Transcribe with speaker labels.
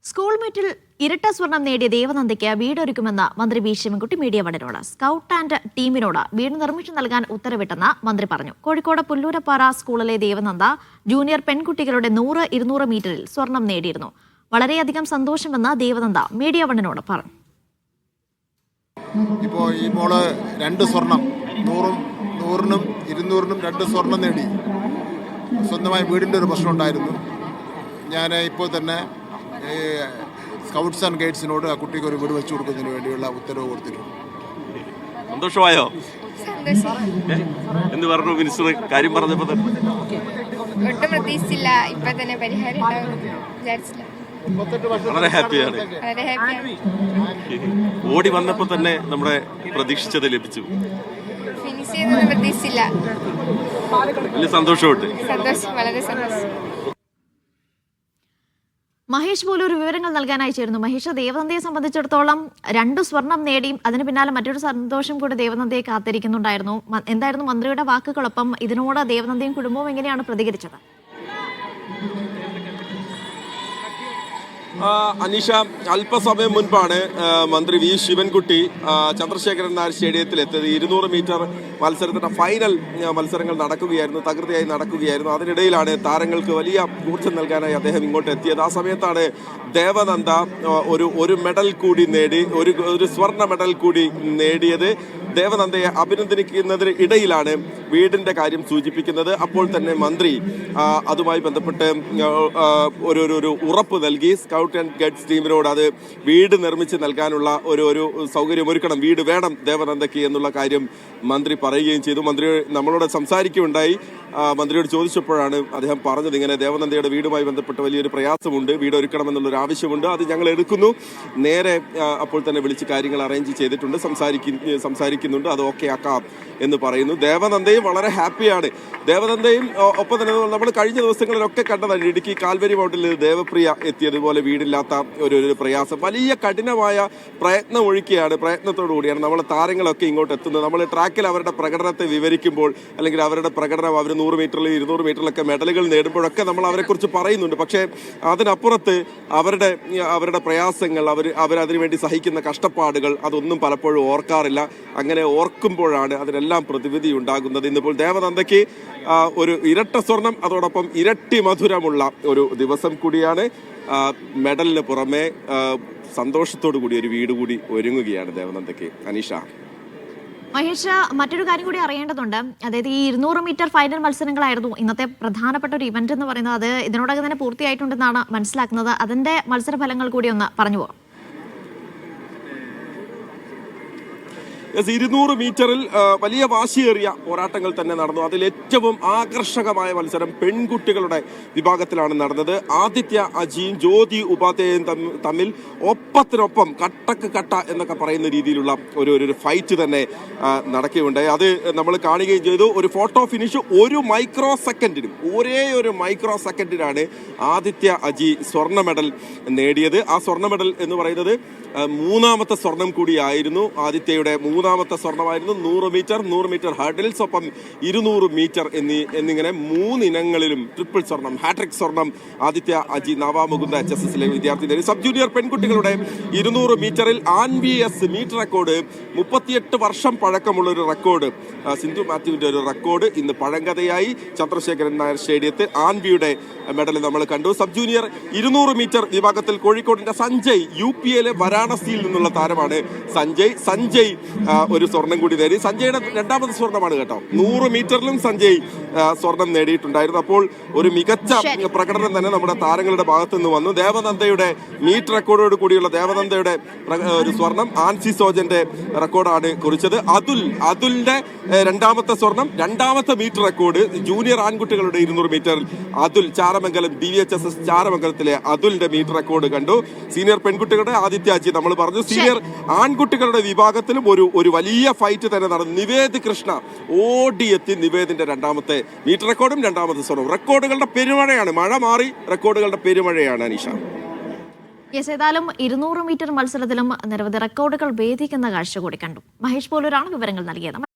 Speaker 1: School മീറ്റിൽ ഇരട്ട സ്വർണം നേടിയ ദേവനന്ദയ്ക്ക് വീടൊരുക്കുമെന്ന് മന്ത്രി വി ശിവൻകുട്ടി മീഡിയ വണിനോട് സ്കൗട്ട് ആൻഡ് ടീമിനോട് വീട് നിർമ്മിച്ചു നൽകാൻ ഉത്തരവിട്ടെന്ന് മന്ത്രി പറഞ്ഞു. കോഴിക്കോട് പുല്ലൂരപ്പാറ സ്കൂളിലെ ദേവനന്ദ ജൂനിയർ പെൺകുട്ടികളുടെ 100-200 മീറ്ററിൽ സ്വർണം നേടിയിരുന്നു. വളരെയധികം സന്തോഷമെന്ന് ദേവനന്ദ മീഡിയ വണിനോട് പറഞ്ഞു.
Speaker 2: ഇപ്പോൾ ഈ മോള് 2 സ്വർണം 100-നും 200-നും 2 സ്വർണം നേടി. സ്വന്തമായി വീടിൻ്റെ ഒരു പ്രശ്നം ഉണ്ടായിരുന്നു. ഞാൻ ഇപ്പോൾ തന്നെ സ്കൗട്ട്സ് ആൻഡ് ഗൈഡ്സിനോട് ആ കുട്ടിക്ക് ഒരു വീട് വെച്ചു കൊടുക്കുന്നതിന് വേണ്ടിയുള്ള ഉത്തരവ് കൊടുത്തിട്ടുണ്ട്.
Speaker 3: സന്തോഷമായോ? എന്ത് പറഞ്ഞു മിനിസ്റ്റർ? കാര്യം പറഞ്ഞപ്പോ
Speaker 4: ഒട്ടും പ്രതീക്ഷിച്ചില്ല. ഇപ്പൊ തന്നെ പരിഹാരം വിചാരിച്ചില്ല.
Speaker 3: വളരെ ഹാപ്പിയാണ്. ഓടി വന്നപ്പോ തന്നെ നമ്മുടെ പ്രതീക്ഷിച്ചത് ലഭിച്ചു.
Speaker 4: ഫിനിഷ് ചെയ്തൊന്നും പ്രതീക്ഷിച്ചില്ല.
Speaker 3: വലിയ സന്തോഷമുണ്ട്.
Speaker 4: സന്തോഷം, വളരെ സന്തോഷം.
Speaker 1: മഹേഷ് പോലും ഒരു വിവരങ്ങൾ നൽകാനായി ചേരുന്നു. മഹേഷ്, ദേവനന്ദയെ സംബന്ധിച്ചിടത്തോളം 2 സ്വർണം നേടിയും അതിന് പിന്നാലെ മറ്റൊരു സന്തോഷം കൂടി ദേവനന്ദയെ കാത്തിരിക്കുന്നുണ്ടായിരുന്നു. എന്തായിരുന്നു മന്ത്രിയുടെ വാക്കുകളൊപ്പം ഇതിനോട് ദേവനന്ദയും കുടുംബവും എങ്ങനെയാണ് പ്രതികരിച്ചത്?
Speaker 3: അനീഷ, അല്പസമയം മുൻപാണ് മന്ത്രി വി ശിവൻകുട്ടി ചന്ദ്രശേഖരൻ നായർ സ്റ്റേഡിയത്തിൽ എത്തിയത്. 200 മീറ്റർ മത്സരത്തിന്റെ ഫൈനൽ മത്സരങ്ങൾ നടക്കുകയായിരുന്നു, തകൃതിയായി നടക്കുകയായിരുന്നു. അതിനിടയിലാണ് താരങ്ങൾക്ക് വലിയ ഊർജ്ജം നൽകാനായി അദ്ദേഹം ഇങ്ങോട്ട് എത്തിയത്. ആ സമയത്താണ് ദേവനന്ദ ഒരു മെഡൽ കൂടി നേടി, ഒരു സ്വർണ്ണ മെഡൽ കൂടി നേടിയത്. ദേവനന്ദയെ അഭിനന്ദിക്കുന്നതിന് ഇടയിലാണ് വീടിന്റെ കാര്യം സൂചിപ്പിക്കുന്നത്. അപ്പോൾ തന്നെ മന്ത്രി അതുമായി ബന്ധപ്പെട്ട് ഒരു ഉറപ്പ് നൽകി. സ്കൗട്ട് ആൻഡ് ഗൈഡ്സ് ടീമിനോട് അത് വീട് നിർമ്മിച്ച് നൽകാനുള്ള ഒരു സൗകര്യമൊരുക്കണം, വീട് വേണം ദേവനന്ദയ്ക്ക് എന്നുള്ള കാര്യം മന്ത്രി പറയുകയും ചെയ്തു. മന്ത്രി നമ്മളോട് സംസാരിക്കുകയുണ്ടായി. മന്ത്രിയോട് ചോദിച്ചപ്പോഴാണ് അദ്ദേഹം പറഞ്ഞത്, ഇങ്ങനെ ദേവനന്ദയുടെ വീടുമായി ബന്ധപ്പെട്ട് വലിയൊരു പ്രയാസമുണ്ട്, വീട് ഒരുക്കണമെന്നുള്ളൊരു ആവശ്യമുണ്ട്, അത് ഞങ്ങൾ എടുക്കുന്നു. നേരെ അപ്പോൾ തന്നെ വിളിച്ച് കാര്യങ്ങൾ അറേഞ്ച് ചെയ്തിട്ടുണ്ട്, സംസാരിക്കുന്നുണ്ട്, അത് ഓക്കെ ആക്കാം എന്ന് പറയുന്നു. ദേവനന്ദയും വളരെ ഹാപ്പിയാണ്. ദേവനന്ദയും ഒപ്പം തന്നെ നമ്മൾ കഴിഞ്ഞ ദിവസങ്ങളിലൊക്കെ കണ്ടതാണ്, ഇടുക്കി കാൽവരി മൗണ്ടിൽ ദേവപ്രിയ എത്തിയതുപോലെ വീടില്ലാത്ത ഒരു പ്രയാസം. വലിയ കഠിനമായ പ്രയത്നം ഒഴുക്കിയാണ്, പ്രയത്നത്തോടു കൂടിയാണ് നമ്മൾ താരങ്ങളൊക്കെ ഇങ്ങോട്ട് എത്തുന്നത്. നമ്മൾ ട്രാക്കിൽ അവരുടെ പ്രകടനത്തെ വിവരിക്കുമ്പോൾ, അല്ലെങ്കിൽ അവരുടെ പ്രകടനം അവർ 100 മീറ്ററിൽ 200 മീറ്ററിലൊക്കെ മെഡലുകൾ നേടുമ്പോഴൊക്കെ നമ്മൾ അവരെക്കുറിച്ച് പറയുന്നുണ്ട്. പക്ഷേ അതിനപ്പുറത്ത് അവരുടെ പ്രയാസങ്ങൾ, അവരതിനുവേണ്ടി സഹിക്കുന്ന കഷ്ടപ്പാടുകൾ, അതൊന്നും പലപ്പോഴും ഓർക്കാറില്ല. അങ്ങനെ ഓർക്കുമ്പോഴാണ് അതിനെല്ലാം പ്രതിവിധി ഉണ്ടാകുന്നത്. ഇന്നിപ്പോൾ ദേവനന്ദയ്ക്ക് ഒരു ഇരട്ട സ്വർണം, അതോടൊപ്പം ഇരട്ടി മധുരമുള്ള ഒരു ദിവസം കൂടിയാണ്. മെഡലിന് പുറമെ സന്തോഷത്തോടു കൂടി ഒരു വീട് കൂടി ഒരുങ്ങുകയാണ് ദേവനന്ദയ്ക്ക്. അനീഷ,
Speaker 1: മഹേഷ്, മറ്റൊരു കാര്യം കൂടി അറിയേണ്ടതുണ്ട്. അതായത് ഈ 200 മീറ്റർ ഫൈനൽ മത്സരങ്ങളായിരുന്നു ഇന്നത്തെ പ്രധാനപ്പെട്ട ഒരു ഇവന്റ് എന്ന് പറയുന്നത്. അത് ഇതിനോടകം തന്നെ പൂർത്തിയായിട്ടുണ്ടെന്നാണ് മനസ്സിലാക്കുന്നത്. അതിന്റെ മത്സരഫലങ്ങൾ കൂടി ഒന്ന് പറഞ്ഞു പോകാം.
Speaker 3: 200 മീറ്ററിൽ വലിയ വാശിയേറിയ പോരാട്ടങ്ങൾ തന്നെ നടന്നു. അതിൽ ഏറ്റവും ആകർഷകമായ മത്സരം പെൺകുട്ടികളുടെ വിഭാഗത്തിലാണ് നടന്നത്. ആദിത്യ അജിയും ജ്യോതി ഉപാധ്യായും തമ്മിൽ ഒപ്പത്തിനൊപ്പം കട്ടക്ക് കട്ട എന്നൊക്കെ പറയുന്ന രീതിയിലുള്ള ഒരു ഫൈറ്റ് തന്നെ നടക്കുകയുണ്ടായി. അത് നമ്മൾ കാണുകയും ചെയ്തു. ഒരു ഫോട്ടോ ഫിനിഷ് ഒരേ ഒരു മൈക്രോ സെക്കൻഡിനാണ് ആദിത്യ അജി സ്വർണ്ണ മെഡൽ നേടിയത്. ആ സ്വർണ്ണ മെഡൽ എന്ന് പറയുന്നത് 3ാമത്തെ സ്വർണം കൂടിയായിരുന്നു. ആദിത്യയുടെ 3ാമത്തെ സ്വർണമായിരുന്നു. 100 മീറ്റർ ഹർഡിൽസ്, ഒപ്പം 200 മീറ്റർ എന്നിങ്ങനെ 3 ഇനങ്ങളിലും ട്രിപ്പിൾ സ്വർണം, ഹാട്രിക് സ്വർണം ആദിത്യ അജി നവാമുകുന്ദ HSSലെ വിദ്യാർത്ഥി നേടി. സബ് ജൂനിയർ പെൺകുട്ടികളുടെ 200 മീറ്ററിൽ ആൻവിഎസ് മീറ്റർ റെക്കോർഡ്, 38 വർഷം പഴക്കമുള്ള ഒരു റെക്കോർഡ്, സിന്ധു മാത്യുവിന്റെ ഒരു റെക്കോർഡ് ഇന്ന് പഴങ്കഥയായി. ചന്ദ്രശേഖരൻ നായർ സ്റ്റേഡിയത്തിൽ ആൻവിയുടെ മെഡൽ നമ്മൾ കണ്ടു. സബ് ജൂനിയർ 200 മീറ്റർ വിഭാഗത്തിൽ കോഴിക്കോടിന്റെ സഞ്ജയ്, UPയിലെ വാരാണസിയിൽ നിന്നുള്ള താരമാണ് സഞ്ജയ് ഒരു സ്വർണം കൂടി നേടി. സഞ്ജയുടെ 2ാമത്തെ സ്വർണ്ണമാണ് കേട്ടോ. 100 മീറ്ററിലും സഞ്ജയ് സ്വർണം നേടിയിട്ടുണ്ടായിരുന്നു. അപ്പോൾ ഒരു മികച്ച പ്രകടനം തന്നെ നമ്മുടെ താരങ്ങളുടെ ഭാഗത്തു നിന്ന് വന്നു. ദേവനന്ദയുടെ മീറ്റർ റെക്കോർഡോട് കൂടിയുള്ള ദേവനന്ദയുടെ ഒരു സ്വർണം ആൻസി സോജന്റെ റെക്കോർഡാണ് കുറിച്ചത്. അതുലിന്റെ 2ാമത്തെ സ്വർണം, 2ാമത്തെ മീറ്റർ റെക്കോർഡ് ജൂനിയർ ആൺകുട്ടികളുടെ 200 മീറ്ററിൽ അതുൽ, ചാരമംഗലം DVHSS ചാരമംഗലത്തിലെ അതുലിന്റെ മീറ്റർ റെക്കോർഡ് കണ്ടു. സീനിയർ പെൺകുട്ടികളുടെ ആദിത്യ അജി നമ്മൾ പറഞ്ഞു. സീനിയർ ആൺകുട്ടികളുടെ വിഭാഗത്തിലും ഒരു വലിയ ഫൈറ്റ് തന്നെ നടന്നു. നിവേദ് കൃഷ്ണ ഓടിയെത്തി നിവേദിന്റെ 2ാമത്തെ മീറ്റർ റെക്കോർഡും 2ാമത്തെ സ്വർണം. റെക്കോർഡുകളുടെ പെരുമഴയാണ്, മഴ മാറി റെക്കോർഡുകളുടെ പെരുമഴയാണ് അനീഷ.
Speaker 1: ഏതായാലും 200 മീറ്റർ മത്സരത്തിലും നിരവധി റെക്കോർഡുകൾ ഭേദിക്കുന്ന കാഴ്ച കൂടി കണ്ടു. മഹേഷ് പോലൂരാണ് വിവരങ്ങൾ നൽകിയത്.